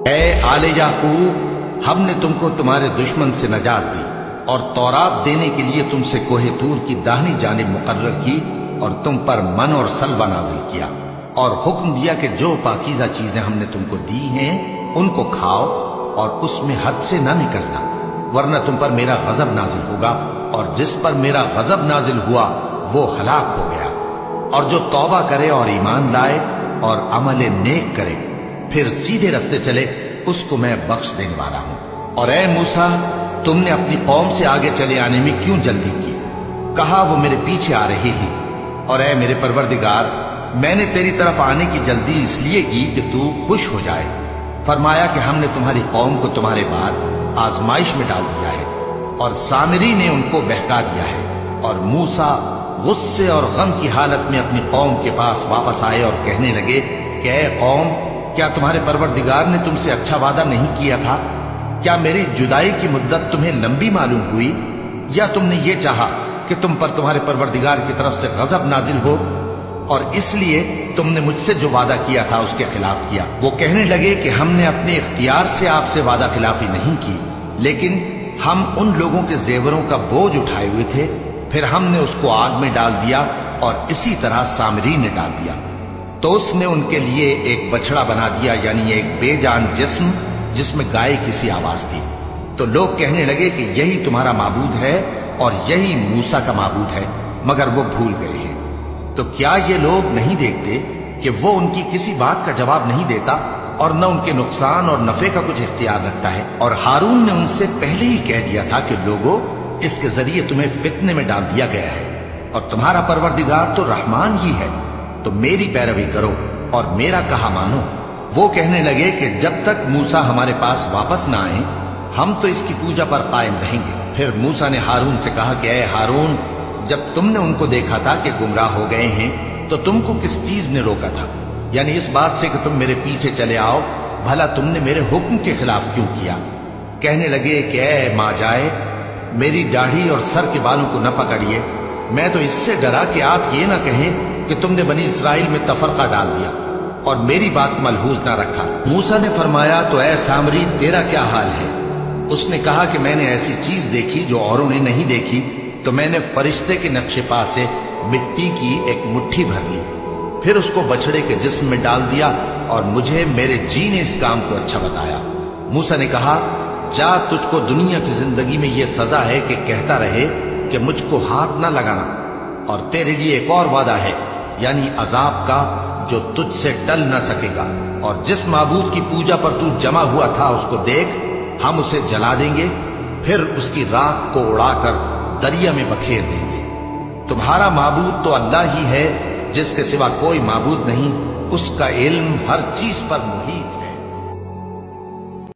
اے آل یعقوب، ہم نے تم کو تمہارے دشمن سے نجات دی اور تورات دینے کے لیے تم سے کوہ طور کی داہنی جانب مقرر کی اور تم پر من اور سلوہ نازل کیا اور حکم دیا کہ جو پاکیزہ چیزیں ہم نے تم کو دی ہیں ان کو کھاؤ اور اس میں حد سے نہ نکلنا، ورنہ تم پر میرا غضب نازل ہوگا، اور جس پر میرا غضب نازل ہوا وہ ہلاک ہو گیا۔ اور جو توبہ کرے اور ایمان لائے اور عمل نیک کرے پھر سیدھے رستے چلے، اس کو میں بخش دینے والا ہوں۔ اور اے موسیٰ، تم نے اپنی قوم سے آگے چلے آنے میں کیوں جلدی کی؟ کہا وہ میرے پیچھے آ رہے ہیں۔ اور اے میرے پروردگار، میں نے تیری طرف آنے کی جلدی اس لیے کی کہ تو خوش ہو جائے۔ فرمایا کہ ہم نے تمہاری قوم کو تمہارے بعد آزمائش میں ڈال دیا ہے اور سامری نے ان کو بہکا دیا ہے۔ اور موسیٰ غصے اور غم کی حالت میں اپنی قوم کے پاس واپس آئے اور کہنے لگے کہ اے قوم، کیا تمہارے پروردگار نے تم سے اچھا وعدہ نہیں کیا تھا؟ کیا میری جدائی کی مدت تمہیں لمبی معلوم ہوئی، یا تم نے یہ چاہا کہ تم پر تمہارے پروردگار کی طرف سے غضب نازل ہو، اور اس لیے تم نے مجھ سے جو وعدہ کیا تھا اس کے خلاف کیا؟ وہ کہنے لگے کہ ہم نے اپنے اختیار سے آپ سے وعدہ خلافی نہیں کی، لیکن ہم ان لوگوں کے زیوروں کا بوجھ اٹھائے ہوئے تھے، پھر ہم نے اس کو آگ میں ڈال دیا اور اسی طرح سامری نے ڈال دیا۔ تو اس نے ان کے لیے ایک بچڑا بنا دیا، یعنی ایک بے جان جسم جس میں گائے کسی آواز تھی۔ تو لوگ کہنے لگے کہ یہی تمہارا معبود ہے اور یہی موسیٰ کا معبود ہے، مگر وہ بھول گئے ہیں۔ تو کیا یہ لوگ نہیں دیکھتے کہ وہ ان کی کسی بات کا جواب نہیں دیتا اور نہ ان کے نقصان اور نفع کا کچھ اختیار رکھتا ہے؟ اور ہارون نے ان سے پہلے ہی کہہ دیا تھا کہ لوگوں، اس کے ذریعے تمہیں فتنے میں ڈال دیا گیا ہے، اور تمہارا پروردگار تو رحمان ہی ہے، تو میری پیروی کرو اور میرا کہا مانو۔ وہ کہنے لگے کہ جب تک موسیٰ ہمارے پاس واپس نہ آئیں ہم تو اس کی پوجا پر قائم رہیں گے۔ پھر موسیٰ نے ہارون سے کہا کہ اے ہارون، جب تم نے ان کو دیکھا تھا کہ گمراہ ہو گئے ہیں تو تم کو کس چیز نے روکا تھا؟ یعنی اس بات سے کہ تم میرے پیچھے چلے آؤ، بھلا تم نے میرے حکم کے خلاف کیوں کیا؟ کہنے لگے کہ اے ماں جائے، میری داڑھی اور سر کے بالوں کو نہ پکڑیے، میں تو اس سے ڈرا کہ آپ یہ نہ کہیں کہ تم نے بنی اسرائیل میں تفرقہ ڈال دیا اور میری بات ملحوظ نہ رکھا۔ موسیٰ نے فرمایا تو اے سامری، تیرا کیا حال ہے؟ اس نے کہا کہ میں نے ایسی چیز دیکھی جو اوروں نے نہیں دیکھی، تو میں نے فرشتے کے نقش پا سے مٹی کی ایک مٹھی بھر لی، پھر اس کو بچڑے کے جسم میں ڈال دیا، اور مجھے میرے جی نے اس کام کو اچھا بتایا۔ موسیٰ نے کہا جا، تجھ کو دنیا کی زندگی میں یہ سزا ہے کہ کہتا رہے کہ مجھ کو ہاتھ نہ لگانا، اور تیرے لیے ایک اور وعدہ ہے، یعنی عذاب کا جو تجھ سے ٹل نہ سکے گا، اور جس معبود کی پوجا پر تو جمع ہوا تھا اس کو دیکھ، ہم اسے جلا دیں گے، پھر اس کی راکھ کو اڑا کر دریا میں بکھیر دیں گے۔ تمہارا معبود تو اللہ ہی ہے، جس کے سوا کوئی معبود نہیں، اس کا علم ہر چیز پر محیط ہے۔